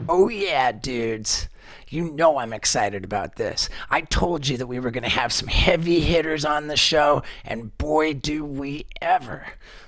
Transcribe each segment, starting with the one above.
Oh, yeah, dudes. You know I'm excited about this. I told you that we were going to have some heavy hitters on the show, and boy, do we ever.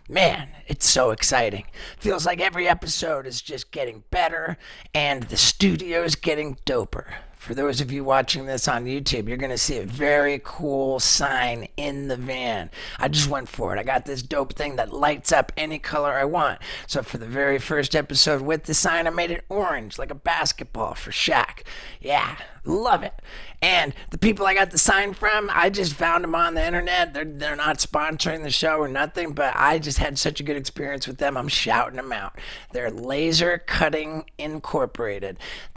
Man, it's so exciting. Feels like every episode is just getting better, and the studio's getting doper. For those of you watching this on YouTube, you're going to see a very cool sign in the van. I just went for it. I got this dope thing that lights up any color I want. So for the very first episode with the sign, I made it orange, like a basketball for Shaq. Yeah, love it. And the people I got the sign from, I just found them on the internet. They're not sponsoring the show or nothing, but I just had such a good experience with them. I'm shouting them out. They're Laser Cutting Incorporated,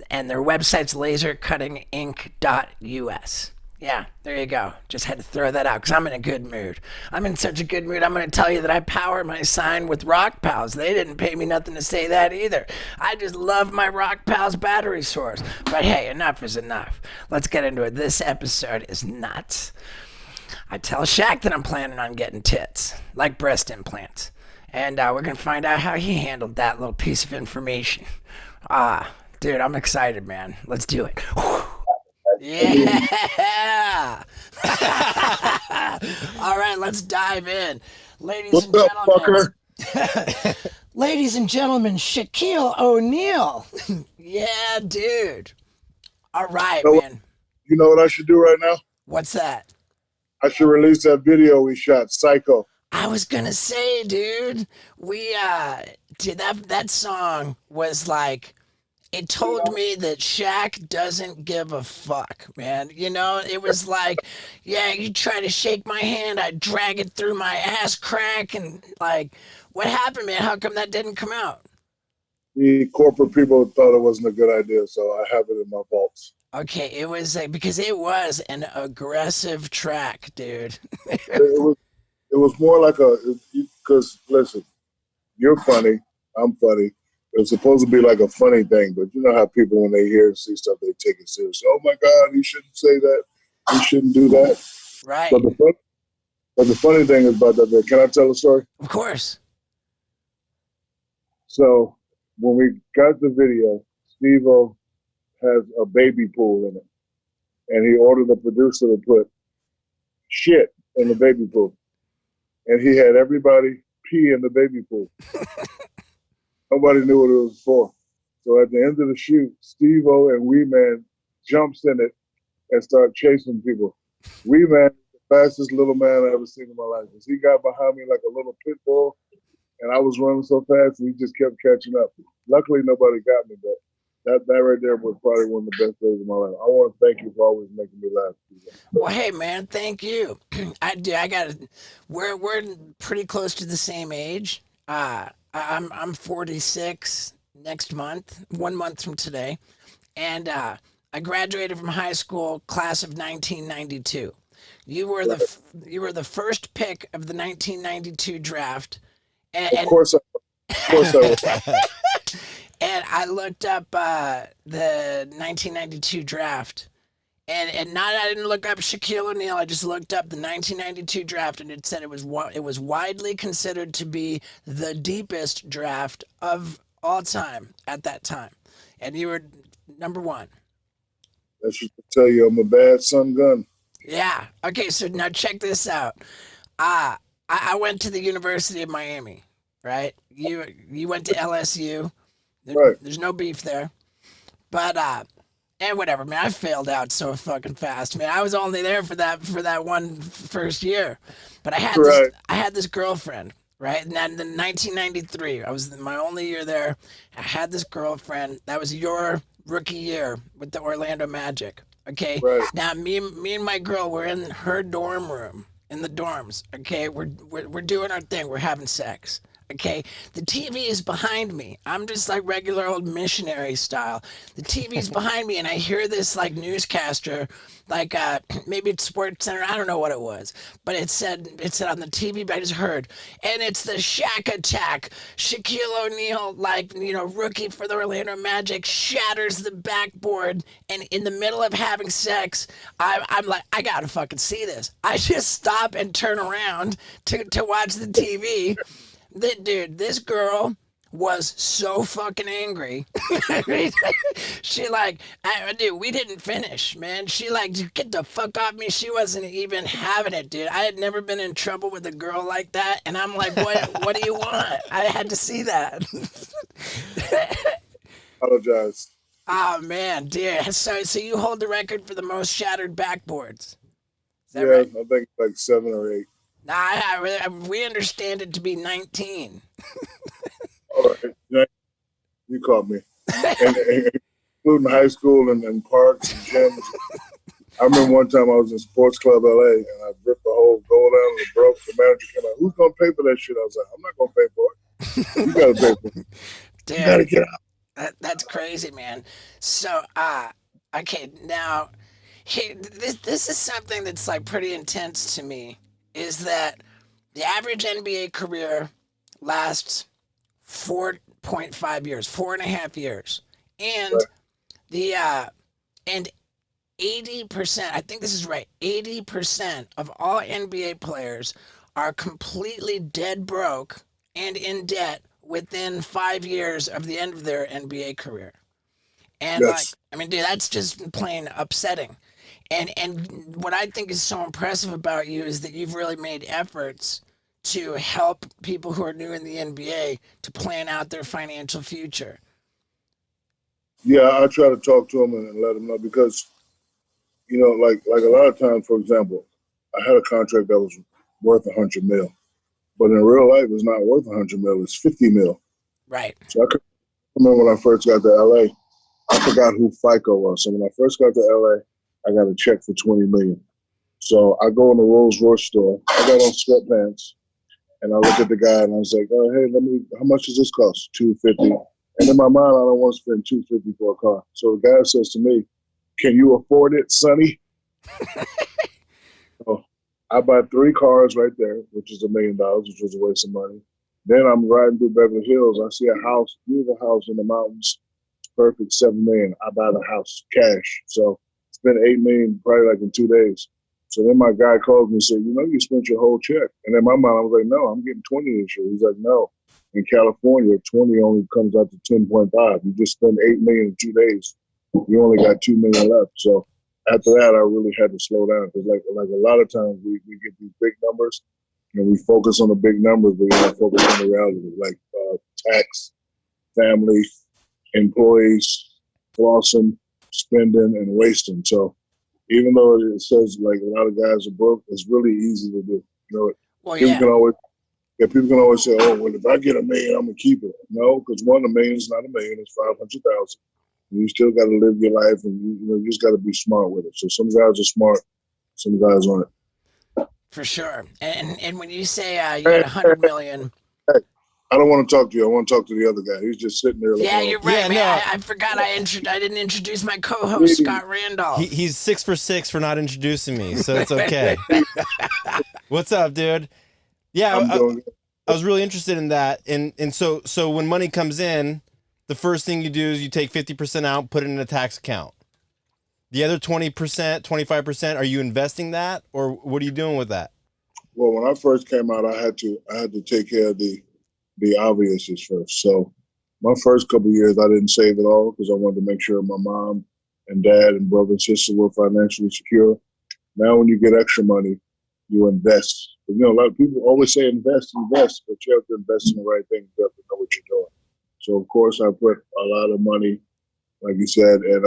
and their website's lasercuttinginc.us. Yeah, there you go. Just had to throw that out because I'm in a good mood. I'm in such a good mood. I'm going to tell you that I power my sign with Rock Pals. They didn't pay me nothing to say that either. I just love my Rock Pals battery source. But hey, enough is enough. Let's get into it. This episode is nuts. I tell Shaq that I'm planning on getting tits, like breast implants. And we're going to find out how he handled that little piece of information. Dude, I'm excited, man. Let's do it. Yeah. All right, let's dive in. Ladies and What's up, gentlemen. fucker? Ladies and gentlemen, Shaquille O'Neal. Yeah, dude. All right, You know, man. you know what I should do right now? What's that? I should release that video we shot, Psycho. I was gonna say, dude, we dude, that song was like, it told me that Shaq doesn't give a fuck, man. You know, it was like, yeah, you try to shake my hand, I drag it through my ass crack, and like, what happened, man? How come that didn't come out? The corporate people thought it wasn't a good idea, so I have it in my vaults. Okay, it was like, because it was an aggressive track, dude. It was more like because listen, you're funny, I'm funny. It was supposed to be like a funny thing, but you know how people when they hear and see stuff, they take it seriously. Oh my God, he shouldn't say that. He shouldn't do that. Right. But the funny thing is about that. Can I tell a story? Of course. So when we got the video, Steve-O has a baby pool in it. And he ordered the producer to put shit in the baby pool. And he had everybody pee in the baby pool. Nobody knew what it was for. So at the end of the shoot, Steve-O and Wee Man jumps in it and start chasing people. Wee Man is the fastest little man I ever seen in my life. He got behind me like a little pit bull, and I was running so fast, and he just kept catching up. Luckily, nobody got me, but that right there was probably one of the best days of my life. I want to thank you for always making me laugh. Well, hey, man, thank you. I do. I got. We're pretty close to the same age. I'm 46 next month, 1 month from today, and I graduated from high school class of 1992. You were the first pick of the 1992 draft, Of and course, of course I was. and I looked up the 1992 draft. And not I didn't look up Shaquille O'Neal. I just looked up the 1992 draft, and it said it was widely considered to be the deepest draft of all time at that time, and you were number one. I should tell you, I'm a bad son gun. Yeah. Okay. So now check this out. I went to the University of Miami, right? You went to LSU. Right. There's no beef there, but and whatever, man. I failed out so fucking fast, man. I was only there for that one first year, but Right. I had this girlfriend, right? And then in 1993, I was in my only year there. I had this girlfriend. That was your rookie year with the Orlando Magic. Okay. Right. Now me and my girl were in her dorm room in the dorms. Okay, we're doing our thing. We're having sex. Okay, the TV is behind me. I'm just like regular old missionary style. The TV's behind me, and I hear this like newscaster, like maybe it's Sports Center. I don't know what it was, but it said on the TV. But I just heard, and it's the Shaq attack. Shaquille O'Neal, like rookie for the Orlando Magic, shatters the backboard, and in the middle of having sex, I'm like, I gotta fucking see this. I just stop and turn around to watch the TV. Dude, this girl was so fucking angry. She like, dude, we didn't finish, man. She like, get the fuck off me. She wasn't even having it, dude. I had never been in trouble with a girl like that, and I'm like, what do you want? I had to see that. Apologize. Oh man, dude. So you hold the record for the most shattered backboards. Is that Yeah, right? I think like 7 or 8. Nah, we understand it to be 19. All right, yeah, you caught me. And including high school and parks and gyms. I remember one time I was in Sports Club LA and I ripped the whole goal down and it broke. The manager came out, who's gonna pay for that shit? I was like, I'm not gonna pay for it. You gotta pay for it. You gotta Dude, get out. that's crazy, man. So, okay, now, this is something that's like pretty intense to me. Is that the average NBA career lasts 4.5 years, 4.5 years, and Right. the and 80%, I think this is right, 80% of all NBA players are completely dead broke and in debt within 5 years of the end of their NBA career. And like, Yes. I mean, dude, that's just plain upsetting. And what I think is so impressive about you is that you've really made efforts to help people who are new in the NBA to plan out their financial future. Yeah, I try to talk to them and let them know because, like a lot of times, for example, I had a contract that was worth 100 mil, but in real life it's not worth 100 mil, it's 50 mil. Right. So I can remember when I first got to LA, I forgot who FICO was. So when I first got to LA, I got a check for 20 million. So I go in the Rolls Royce store. I got on sweatpants, and I look at the guy, and I was like, "Oh, hey, how much does this cost? 250." And in my mind, I don't want to spend 250 for a car. So the guy says to me, "Can you afford it, Sonny?" So I buy 3 cars right there, which is $1 million, which was a waste of money. Then I'm riding through Beverly Hills. I see a house, beautiful house in the mountains, perfect 7 million. I buy the house cash. So spent 8 million probably like in 2 days. So then my guy calls me and said, you spent your whole check. And in my mind, I was like, no, I'm getting 20 this year. He's like, no. In California, 20 only comes out to 10.5. You just spend 8 million in 2 days. You only got 2 million left. So after that, I really had to slow down because like a lot of times we get these big numbers and we focus on the big numbers, but we don't focus on the reality, like tax, family, employees, flossing, spending, and wasting. So even though it says like a lot of guys are broke, it's really easy to do. Well, People yeah. can always people can always say, "Oh, well, if I get 1 million, I'm gonna keep it." No, because 1 million is not 1 million; it's 500,000. You still got to live your life, and you just got to be smart with it. So some guys are smart, some guys aren't. For sure. And when you say you got Hey, a hey, hundred million, hey, I don't want to talk to you. I want to talk to the other guy. He's just sitting there looking yeah, all you're pissed. right, Yeah, man. no, I forgot I didn't introduce my co-host Hey, Scott Randolph. he's 6 for 6 for not introducing me, so it's okay. What's up, dude? Yeah, I'm doing I was really interested in that, and so when money comes in, the first thing you do is you take 50% out, put it in a tax account. The other 20%, 25%, are you investing that, or what are you doing with that? well. When I first came out, I had to take care of the obviouses first. So my first couple of years, I didn't save it all because I wanted to make sure my mom and dad and brother and sister were financially secure. Now, when you get extra money, you invest. A lot of people always say invest, but you have to invest in the right things. You have to know what you're doing. So, of course, I put a lot of money, like you said, in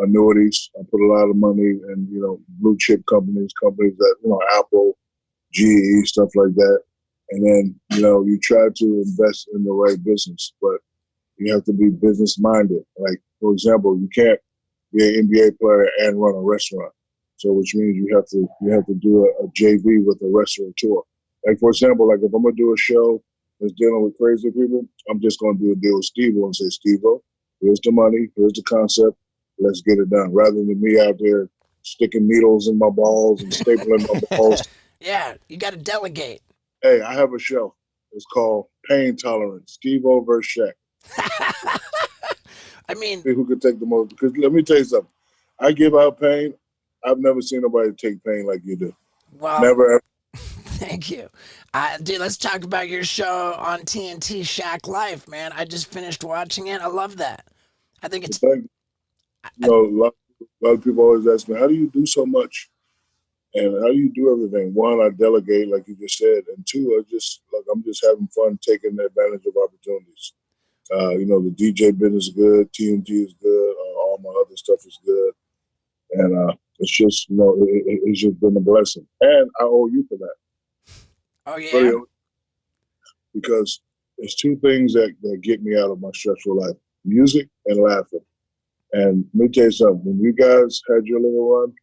annuities. I put a lot of money in, blue chip companies that, Apple, GE, stuff like that. And then, you try to invest in the right business, but you have to be business minded. Like, for example, you can't be an NBA player and run a restaurant. So, which means you have to do a JV with a restaurateur. Like, for example, like if I'm gonna do a show that's dealing with crazy people, I'm just gonna do a deal with Steve-O and say, Steve-O, here's the money, here's the concept, let's get it done. Rather than me out there sticking needles in my balls and stapling my balls. Yeah, you got to delegate. Hey, I have a show. It's called Pain Tolerance. Steve-O versus Shaq. I mean, See who can take the most. Because let me tell you something. I give out pain. I've never seen nobody take pain like you do. well, Never ever. Thank you. Dude, let's talk about your show on TNT, Shaq Life, man. I just finished watching it. I love that. I think But it's. thank you I, know, a lot of people always ask me, how do you do so much? And how do you do everything? One, I delegate, like you just said, and two, I'm just having fun taking advantage of opportunities. The DJ business is good, TNT is good, all my other stuff is good, and it's just it's just been a blessing, and I owe you for that. oh, yeah? Really, because there's two things that get me out of my stressful life: music and laughing. And let me tell you something: when you guys had your little run,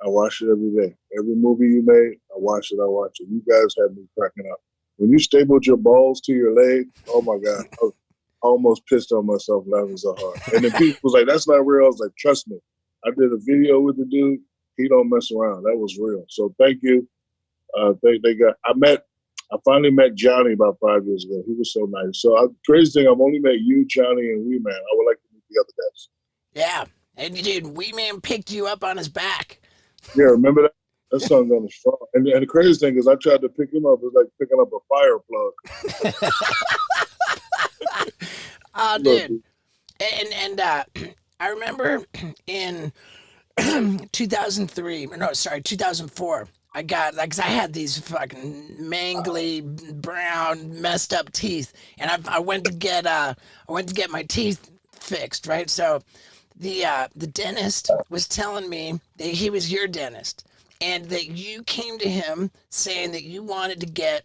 I watch it every day. Every movie you made, I watch it. I watch it. You guys had me cracking up. When you stapled your balls to your leg, oh my God, I almost pissed on myself laughing so hard. And then people was like, "That's not real." I was like, "Trust me, I did a video with the dude. He don't mess around. That was real." So thank you. I finally met Johnny about 5 years ago. He was so nice. So crazy thing, I've only met you, Johnny, and Wee Man. I would like to meet the other guys. Yeah. And dude, Wee Man picked you up on his back. Yeah, remember that? That song on the strong. And the crazy thing is, I tried to pick him up. It was like picking up a fire plug. Oh, Look, dude. And I remember in 2003, no, sorry, 2004. I got like 'cause I had these fucking mangly, brown, messed up teeth, and I went to get my teeth fixed, right? So the dentist was telling me that he was your dentist, and that you came to him saying that you wanted to get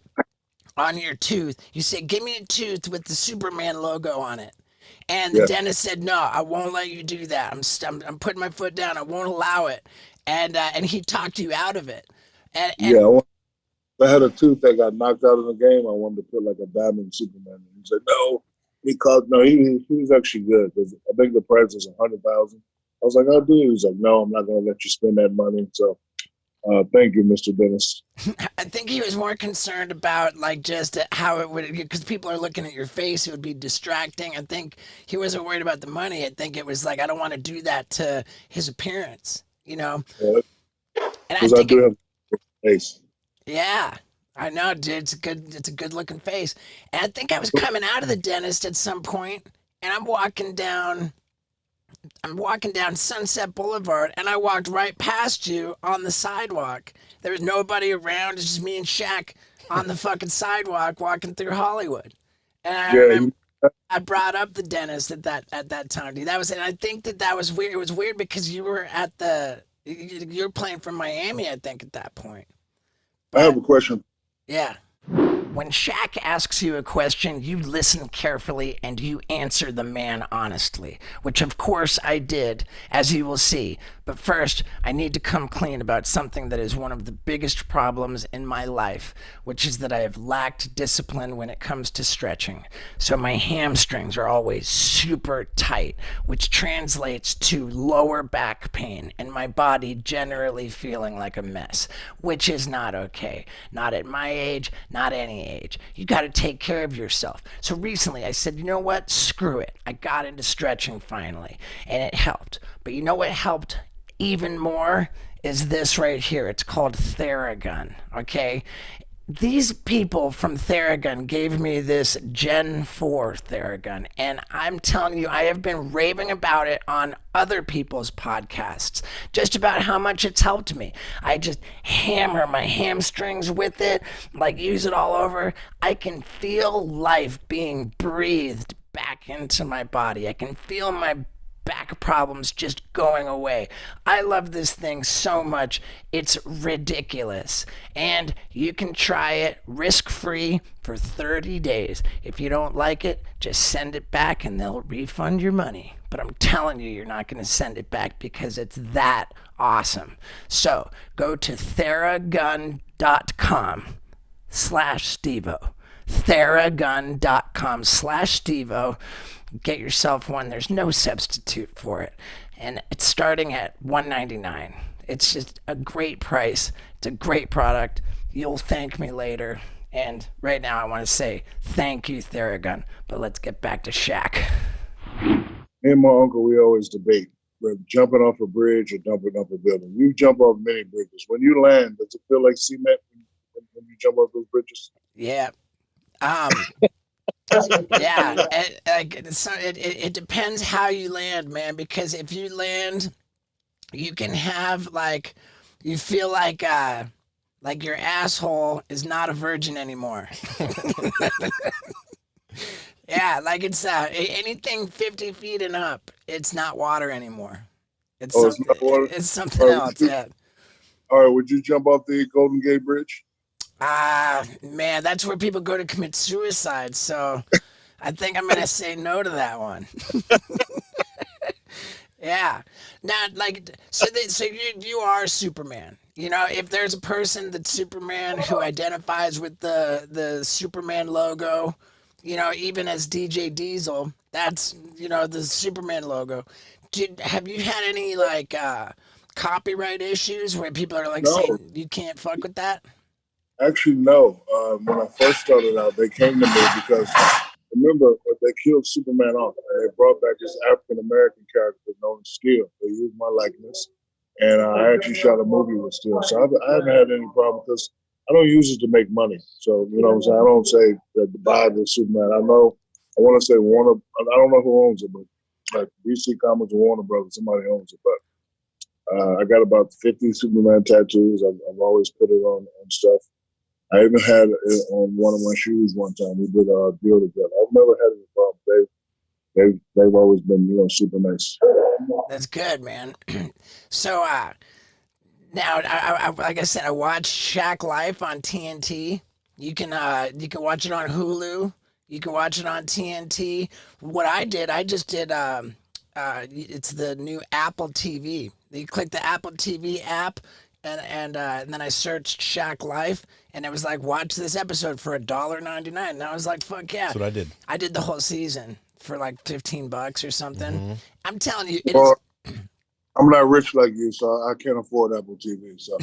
on your tooth. You said, "Give me a tooth with the Superman logo on it." And the yeah, dentist said, "No, I won't let you do that. I'm putting my foot down. I won't allow it." And he talked you out of it. And yeah. I had a tooth that got knocked out of the game. I wanted to put like a diamond Superman. And he said, "No." He was actually good because I think the price is 100,000. I was like, "I'll do it." He was like, "No, I'm not going to let you spend that money." So thank you, Mr. Dennis. I think he was more concerned about like just how it would, because people are looking at your face. It would be distracting. I think he wasn't worried about the money. I think it was like, I don't want to do that to his appearance, you know. And I Because I think do it, have face. yeah, I know, dude. It's a good looking face. And I think I was coming out of the dentist at some point, and I'm walking down Sunset Boulevard, and I walked right past you on the sidewalk. There was nobody around. It's just me and Shaq on the fucking sidewalk walking through Hollywood. And I Yeah, remember I brought up the dentist at that time, dude. That was, and I think that was weird. It was weird because you were playing from Miami, I think, at that point. I have But a question. yeah. When Shaq asks you a question, you listen carefully and you answer the man honestly, which of course I did, as you will see. But first, I need to come clean about something that is one of the biggest problems in my life, which is that I have lacked discipline when it comes to stretching. So my hamstrings are always super tight, which translates to lower back pain and my body generally feeling like a mess, which is not okay. Not at my age, not any age. You got to take care of yourself. So recently I said, you know what? Screw it. I got into stretching finally, and it helped. But you know what helped even more is this right here. It's called Theragun, okay? These people from Theragun gave me this Gen 4 Theragun, and I'm telling you, I have been raving about it on other people's podcasts, just about how much it's helped me. I just hammer my hamstrings with it, like use it all over. I can feel life being breathed back into my body. I can feel my back problems just going away. I love this thing so much. It's ridiculous. And you can try it risk free for 30 days. If you don't like it, just send it back and they'll refund your money. But I'm telling you, you're not going to send it back because it's that awesome. So go to theragun.com/Stevo. Theragun.com/Stevo. Get yourself one. There's no substitute for it. And it's starting at $199. It's just a great price. It's a great product. You'll thank me later. And right now I want to say thank you, Theragun. But let's get back to Shaq. Me and my uncle, we always debate whether jumping off a bridge or jumping off a building. You jump off many bridges. When you land, does it feel like cement when you jump off those bridges? Yeah. Um, yeah. It depends how you land, man, because if you land, you can have you feel like your asshole is not a virgin anymore. Yeah, like it's anything 50 feet and up, it's not water anymore. It's Oh, it's something. not water. It's All something right, else. Yeah. would you jump off the Golden Gate Bridge? Ah, man, that's where people go to commit suicide. So I think I'm gonna say no to that one. Yeah. Not like so you are Superman. You know, if there's a person that's Superman who identifies with the Superman logo, you know, even as DJ Diesel, that's the Superman logo. Have you had any copyright issues where people are like No, saying you can't fuck with that? actually, no. When I first started out, they came to me because remember when they killed Superman off, and they brought back this African American character known as Steel. They used my likeness, and I actually shot a movie with Steel. So I haven't had any problem because I don't use it to make money. So you know what I'm saying. I don't say that the buy the Superman. I know. I want to say Warner. I don't know who owns it, but like DC Comics or Warner Brothers, somebody owns it. But I got about 50 Superman tattoos. I've always put it on stuff. I even had it on one of my shoes one time. We did a deal together. I've never had any problem. They've always been super nice. That's good, man. So now like I said, I watched Shaq Life on TNT. You can watch it on Hulu. You can watch it on TNT. What I just did it's the new Apple TV. You click the Apple TV app, and then I searched Shaq Life, and it was like watch this episode for $1.99. And I was like, fuck yeah! That's what I did. I did the whole season for like $15 or something. I'm telling you, it is. Well, I'm not rich like you, so I can't afford Apple TV. So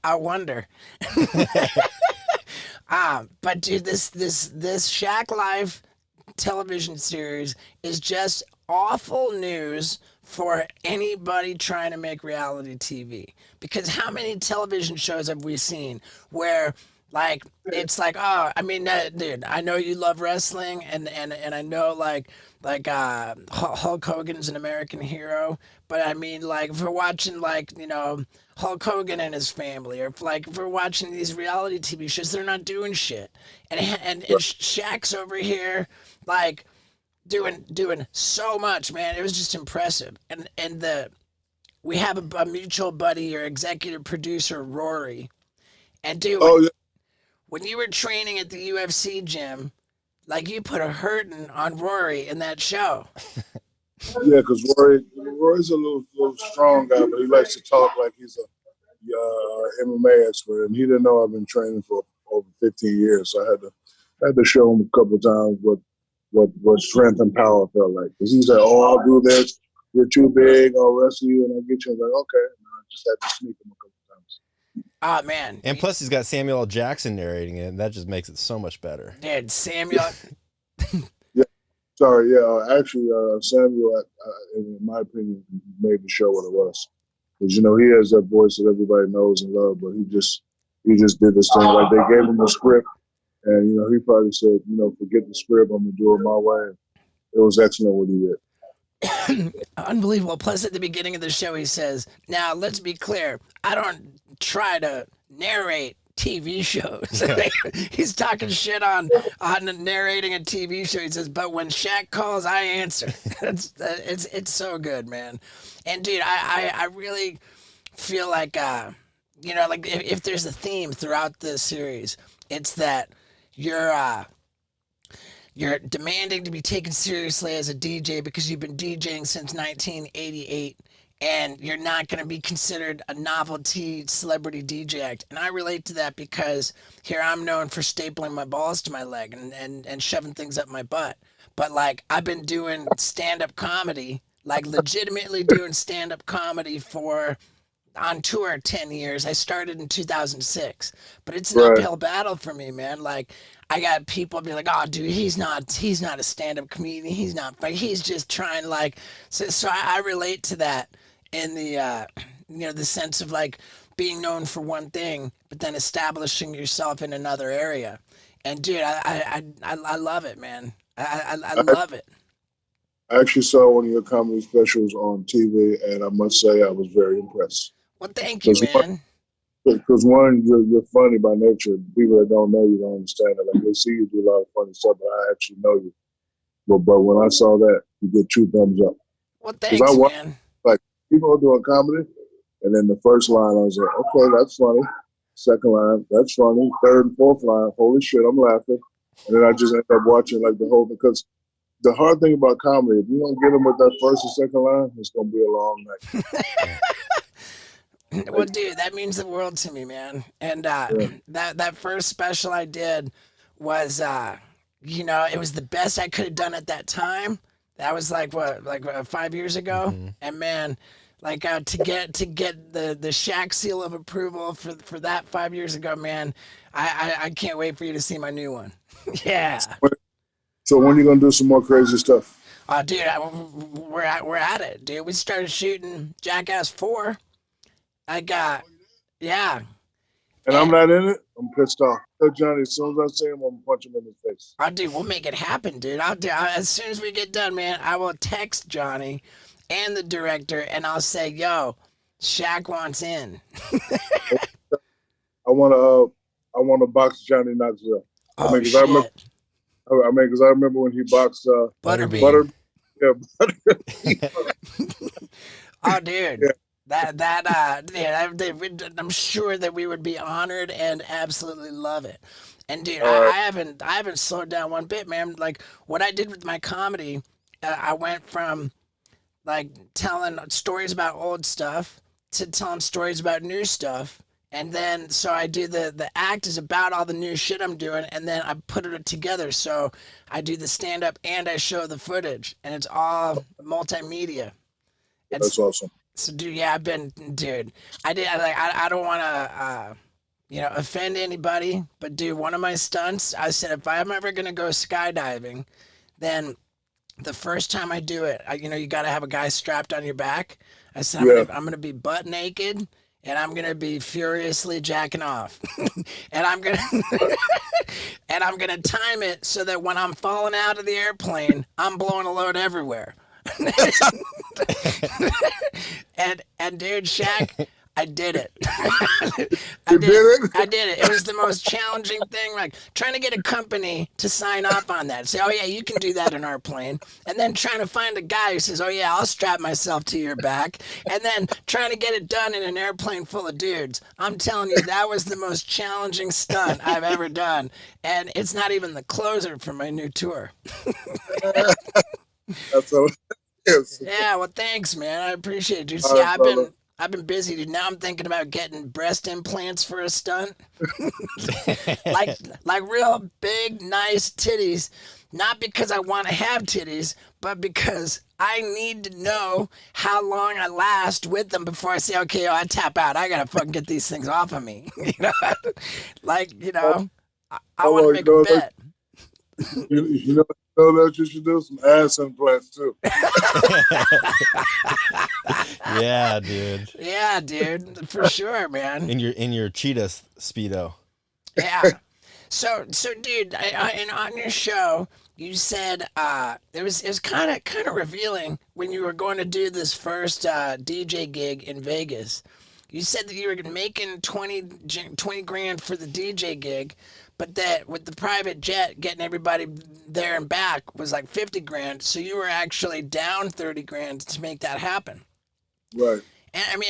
I wonder. But dude, this Shack Life television series is just awful news for anybody trying to make reality TV. Because how many television shows have we seen where it's like, oh, I mean, dude, I know you love wrestling, and I know Hulk Hogan's an American hero, but I mean, like, if we're watching Hulk Hogan and his family, or if we're watching these reality TV shows, they're not doing shit, and Shaq's over here like doing so much, man. It was just impressive, and we have a mutual buddy, your executive producer Rory, and dude, oh yeah, when you were training at the UFC gym, like you put a hurting on Rory in that show. yeah, because Roy's a little strong guy, but he likes to talk like he's a MMA expert, and he didn't know I've been training for over 15 years, so I had to show him a couple of times what strength and power felt like. Because he said, "Oh, I'll do this. You're too big. I'll wrestle you, and I'll get you." I was like, "Okay." And I just had to sneak him a couple of times. Oh man. And plus, he's got Samuel L. Jackson narrating it, and that just makes it so much better. Dude, Samuel. Yeah, sorry. Yeah, actually, Samuel, in my opinion, made the show what it was. Because he has that voice that everybody knows and loves, but he just did this thing. Like they gave him a script, and he probably said, forget the script. I'm gonna do it my way. It was excellent what he did. Unbelievable. Plus, at the beginning of the show, he says, "Now, let's be clear. I don't try to narrate TV shows." Yeah. He's talking shit on narrating a TV show. He says, "But when Shaq calls, I answer." It's so good, man. And dude, I really feel like like if there's a theme throughout this series, it's that you're you're demanding to be taken seriously as a DJ because you've been DJing since 1988, and you're not going to be considered a novelty celebrity DJ act. And I relate to that because here I'm known for stapling my balls to my leg and shoving things up my butt. But like I've been doing stand-up comedy, like legitimately doing stand-up comedy for on tour 10 years. I started in 2006, but it's an Right. uphill battle for me, man. Like I got people be like, "Oh, dude, he's not a stand-up comedian. He's not like he's just trying so I relate to that in the the sense of like being known for one thing, but then establishing yourself in another area. And dude, I love it, man. I I, love it. I actually saw one of your comedy specials on TV, and I must say I was very impressed. Well, thank you, Because man. one, you're funny by nature. People that don't know you don't understand it. Like they see you do a lot of funny stuff, but I actually know you. But when I saw that, you get 2 thumbs up. Well, Because I thanks, watch man. like people are doing comedy, and then the first line I was like, okay, that's funny. Second line, that's funny. Third and fourth line, holy shit, I'm laughing. And then I just end up watching like the whole because the hard thing about comedy, if you don't get them with that first and second line, it's gonna be a long night. Well, dude, that means the world to me, man. And Yeah. that first special I did was, it was the best I could have done at that time. That was like what, like 5 years ago. Mm-hmm. And man, like to get the Shaq seal of approval for that 5 years ago, man. I can't wait for you to see my new one. Yeah. So when you gonna do some more crazy stuff? Oh, dude, we're at it, dude. We started shooting Jackass 4. I got, yeah. And I'm And not in it, I'm pissed off. Tell Johnny, as soon as I see him, I'm gonna punch him in his face. dude, we'll make it happen, dude. As soon as we get done, man, I will text Johnny and the director, and I'll say, "Yo, Shaq wants in." I wanna box Johnny Knoxville. I Oh mean, because I remember, shit, because I remember when he boxed Butterbean. Butter. Yeah, Butter. Oh, dude, Yeah. I'm sure that we would be honored and absolutely love it. And dude, All right. I haven't slowed down one bit, man. Like what I did with my comedy, I went from like telling stories about old stuff to telling stories about new stuff. And then so I do the act is about all the new shit I'm doing, and then I put it together. So I do the stand up and I show the footage, and it's all multimedia. It's That's awesome. so dude, yeah, dude. I don't want to offend anybody, but dude, one of my stunts, I said if I'm ever gonna go skydiving, then the first time I do it, you got to have a guy strapped on your back. I said Yeah, I'm gonna be butt naked and I'm gonna be furiously jacking off, and I'm gonna and I'm gonna time it so that when I'm falling out of the airplane, I'm blowing a load everywhere. And dude, Shaq, I did it. I you did it. did it. I did it. It was the most challenging thing, like trying to get a company to sign off on that. Say, oh yeah, you can do that in our plane. And then trying to find a guy who says, oh yeah, I'll strap myself to your back. And then trying to get it done in an airplane full of dudes. I'm telling you, that was the most challenging stunt I've ever done. And it's not even the closer for my new tour. That's all. Yes. Yeah, well, thanks, man. I appreciate it, dude. All See, right, brother. I've been busy, dude. Now I'm thinking about getting breast implants for a stunt, like like real big, nice titties. Not because I want to have titties, but because I need to know how long I last with them before I say, okay, I tap out. I gotta fucking get these things off of me. Like Oh, I want to oh, make a bet. you know that you should do some ass implants too. Yeah, dude. Yeah, dude, for sure, man. In your cheetah speedo. Yeah. So, dude, and on your show, you said it was kind of revealing when you were going to do this first DJ gig in Vegas. You said that you were making 20 grand for the DJ gig, but that with the private jet getting everybody there and back was like 50 grand. So you were actually down 30 grand to make that happen. Right. And I mean,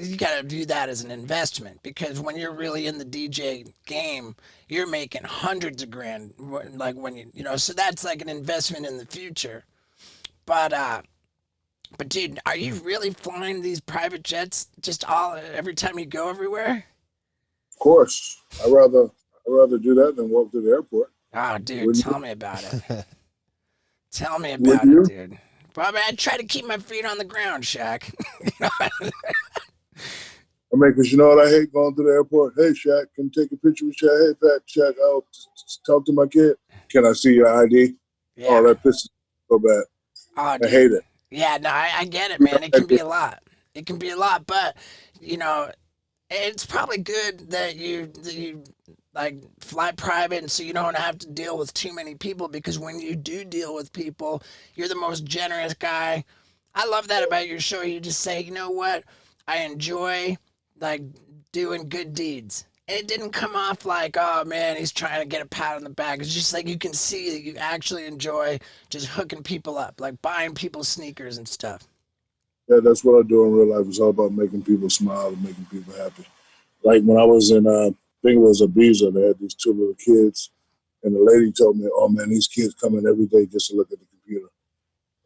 you gotta view that as an investment because when you're really in the DJ game, you're making hundreds of grand. Like when so that's like an investment in the future. But dude, are you really flying these private jets just all every time you go everywhere? Of course. I'd rather do that than walk to the airport. Oh, dude, Wouldn't you? tell me about it. Tell me Would about it, you? dude. Bobby, I try to keep my feet on the ground, Shaq. I mean, because you know what I hate going to the airport? Hey, Shaq, can you take a picture with Shaq? Hey, Pat, Shaq, I'll talk to my kid. Can I see your ID? Oh, Yeah. that pisses me so bad. Oh, I hate dude. it. Yeah, no, I get it, man. It can be a lot. It can be a lot, but you know, It's probably good that you like fly private, and so you don't have to deal with too many people. Because when you do deal with people, you're the most generous guy. I love that about your show. You just say, you know what, I enjoy like doing good deeds. And it didn't come off like, oh man, he's trying to get a pat on the back. It's just like you can see that you actually enjoy just hooking people up, like buying people sneakers and stuff. Yeah, that's what I do in real life. It's all about making people smile and making people happy. Like when I was in, I think it was Ibiza, they had these two little kids, and the lady told me, "Oh man, these kids come in every day just to look at the computer."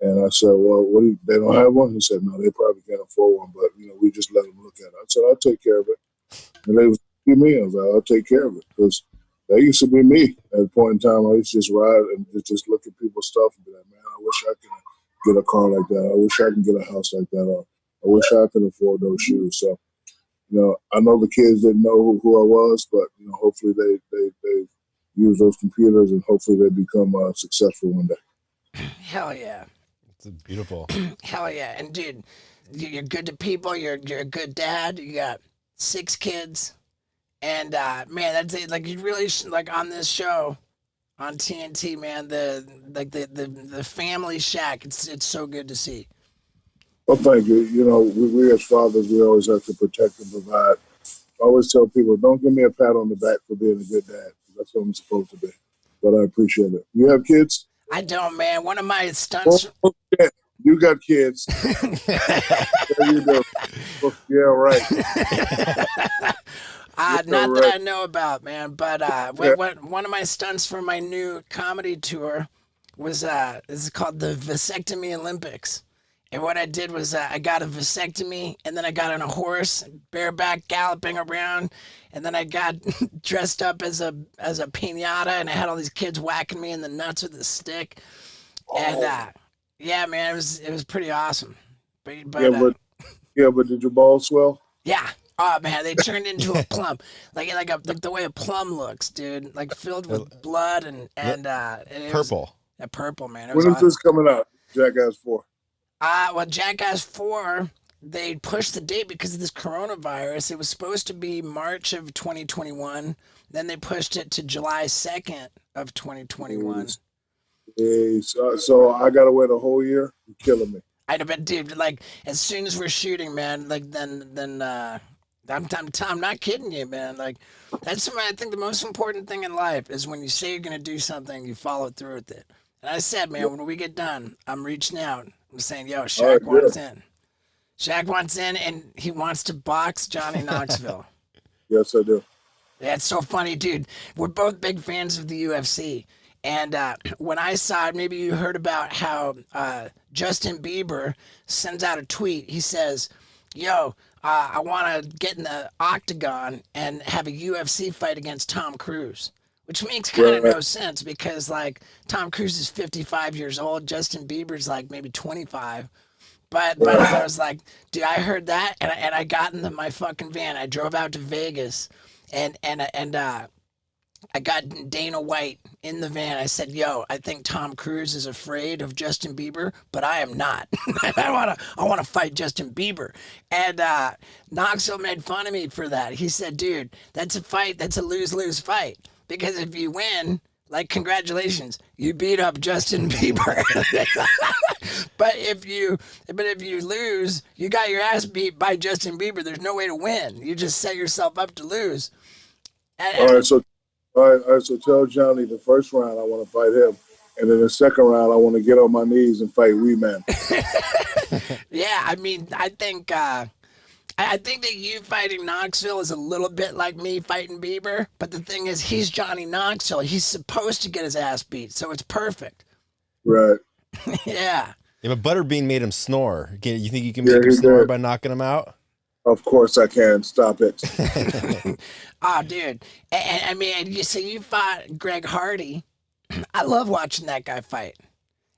And I said, "Well, what do you, they don't have one?" He said, "No, they probably can't afford one, but we just let them look at it." I said, "I'll take care of it." And they was be me. I was like, "I'll take care of it," because that used to be me at a point in time. I used to just ride and just look at people's stuff and be like, "Man, I wish I could get a car like that. I wish I could get a house like that. Or I wish I could afford those shoes." So I know the kids didn't know who I was, but hopefully they use those computers and hopefully they become successful one day. Hell yeah. It's beautiful. Hell yeah. And dude, you're good to people. You're a good dad. You got 6 kids. And man, that's it. Like you really like on this show on TNT, man. The family shack. It's so good to see. Well, thank you. We as fathers, we always have to protect and provide. I always tell people, don't give me a pat on the back for being a good dad. That's what I'm supposed to be. But I appreciate it. You have kids? I don't, man. One of my Oh, stunts. shit. You got kids. There you go. Oh, yeah, right. Yeah, Not that right. I know about, man. But Yeah. one of my stunts for my new comedy tour was this is called the Vasectomy Olympics. And what I did was I got a vasectomy, and then I got on a horse, bareback galloping around, and then I got dressed up as a pinata, and I had all these kids whacking me in the nuts with a stick, and Oh, yeah, man, it was pretty awesome. But, yeah, but but did your balls swell? yeah. Oh man, they turned into a plum, like the way a plum looks, dude. Like filled Uh, with blood li- and it was Purple. purple, man. It was When is awesome. this coming out? Jackass 4. Well, Jackass 4, they pushed the date because of this coronavirus. It was supposed to be March of 2021. Then they pushed it to July 2nd of 2021. Jeez. So I got to wait a whole year? You're killing me. I bet, dude. Like as soon as we're shooting, man. Like then I'm not kidding you, man. Like that's I think the most important thing in life is when you say you're gonna do something, you follow through with it. And I said, man, when we get done, I'm reaching out. I'm saying, yo, All right, Shaq good. wants in. Shaq wants in, and he wants to box Johnny Knoxville. Yes, I do. That's so funny, dude. We're both big fans of the UFC. And when I saw it, maybe you heard about how Justin Bieber sends out a tweet. He says, yo, I want to get in the octagon and have a UFC fight against Tom Cruise. Which makes kind of Right. no sense because, like, Tom Cruise is 55 years old. Justin Bieber's, like, maybe 25. But I Right. was like, dude, I heard that, and I got in my fucking van. I drove out to Vegas, and I got Dana White in the van. I said, "Yo, I think Tom Cruise is afraid of Justin Bieber, but I am not. I wanna fight Justin Bieber." And Knoxville made fun of me for that. He said, "Dude, that's a fight. That's a lose-lose fight because if you win." Like congratulations, you beat up Justin Bieber. But if you lose, you got your ass beat by Justin Bieber. There's no way to win. You just set yourself up to lose. And, All right. and So, all right. So tell Johnny the first round I want to fight him. And then the second round, I want to get on my knees and fight Wee Man. yeah, I mean, I think that you fighting Knoxville is a little bit like me fighting Bieber. But the thing is, he's Johnny Knoxville. He's supposed to get his ass beat, so it's perfect. Right. yeah. Yeah, but Butterbean made him snore. You think you can Yeah, make him he snore did. by knocking him out? Of course I can. Stop it. Oh, dude. And I mean, so you fought Greg Hardy. I love watching that guy fight.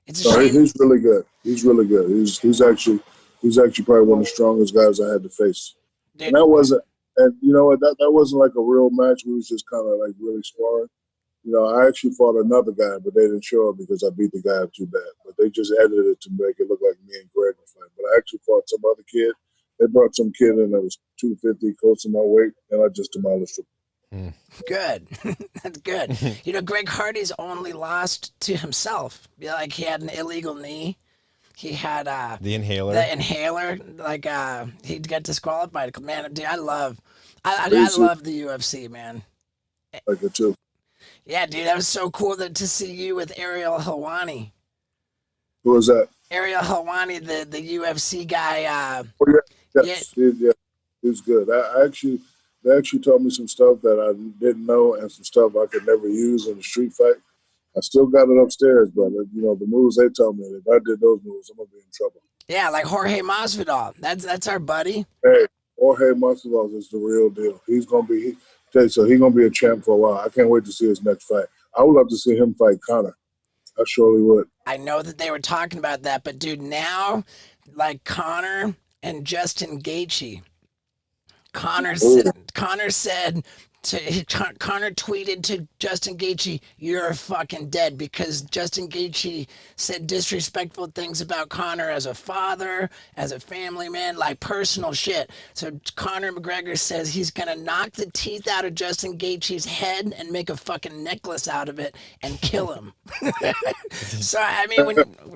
It's a No, shame. he's really good. He's really good. He's actually probably one of the strongest guys I had to face. And Dude, that wasn't. And you know what? That wasn't like a real match. We was just kind of like really sparring. I actually fought another guy, but they didn't show up because I beat the guy up too bad. But they just edited it to make it look like me and Greg were fighting. But I actually fought some other kid, They brought some kid in that was 250, close to my weight, and I just demolished him. Good. That's good. You know, Greg Hardy's only lost to himself. Like he had an illegal knee. He had The inhaler. the inhaler. Like he got disqualified. Man, dude, I Crazy. love the UFC, man. Like it too. Yeah, dude, that was so cool to see you with Ariel Helwani. Who was that? Ariel Helwani, the UFC guy. Oh yeah, Yeah, yes, he was good. They actually taught me some stuff that I didn't know and some stuff I could never use in a street fight. I still got it upstairs, but you know the moves they told me. If I did those moves, I'm gonna be in trouble. yeah, like Jorge Masvidal. That's our buddy. Hey, Jorge Masvidal is the real deal. He's gonna be. So he's gonna be a champ for a while. I can't wait to see his next fight. I would love to see him fight Conor. I surely would. I know that they were talking about that, but dude, now like Connor and Justin Gaethje. Ooh, Connor said Connor tweeted to Justin Gaethje, "You're fucking dead," because Justin Gaethje said disrespectful things about Connor as a father, as a family man, like personal shit. So Conor McGregor says he's gonna knock the teeth out of Justin Gaethje's head and make a fucking necklace out of it and kill him. So I mean,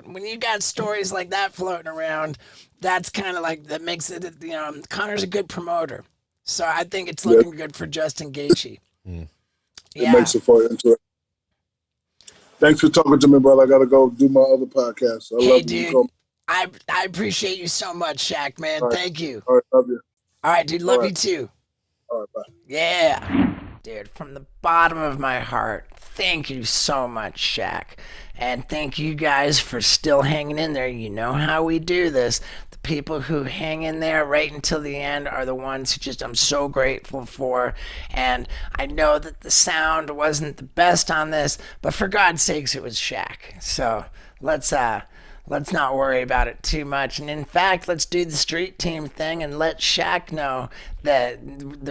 when you got stories like that floating around, that's kind of like that makes it. You know, Connor's a good promoter. So I think it's yeah, looking good for Justin Gaethje. Mm. it Yeah. makes it for into it. Thanks for talking to me, brother. I gotta go do my other podcast. I Hey, love you. You dude. come. I appreciate you so much, Shaq, man. All right, Thank you. all right, love you. All right, dude. All Love you right, too. all right, bye. Yeah. Dude, from the bottom of my heart, thank you so much, Shaq. And thank you guys for still hanging in there. You know how we do this. The people who hang in there right until the end are the ones who just I'm so grateful for. And I know that the sound wasn't the best on this, but for God's sakes, it was Shaq. So let's not worry about it too much. And in fact, let's do the street team thing and let Shaq know that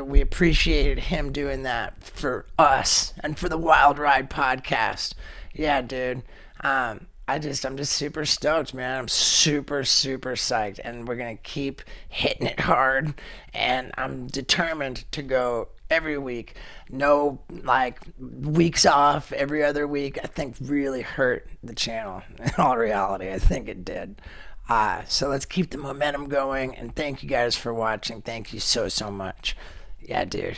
we appreciated him doing that for us and for the Wild Ride podcast. Yeah, dude. I'm just super stoked, man. I'm super psyched, and we're gonna keep hitting it hard. And I'm determined to go every week. No, like weeks off every other week. I think really hurt the channel. In all reality, I think it did. So let's keep the momentum going. And thank you guys for watching. Thank you so much. Yeah, dude.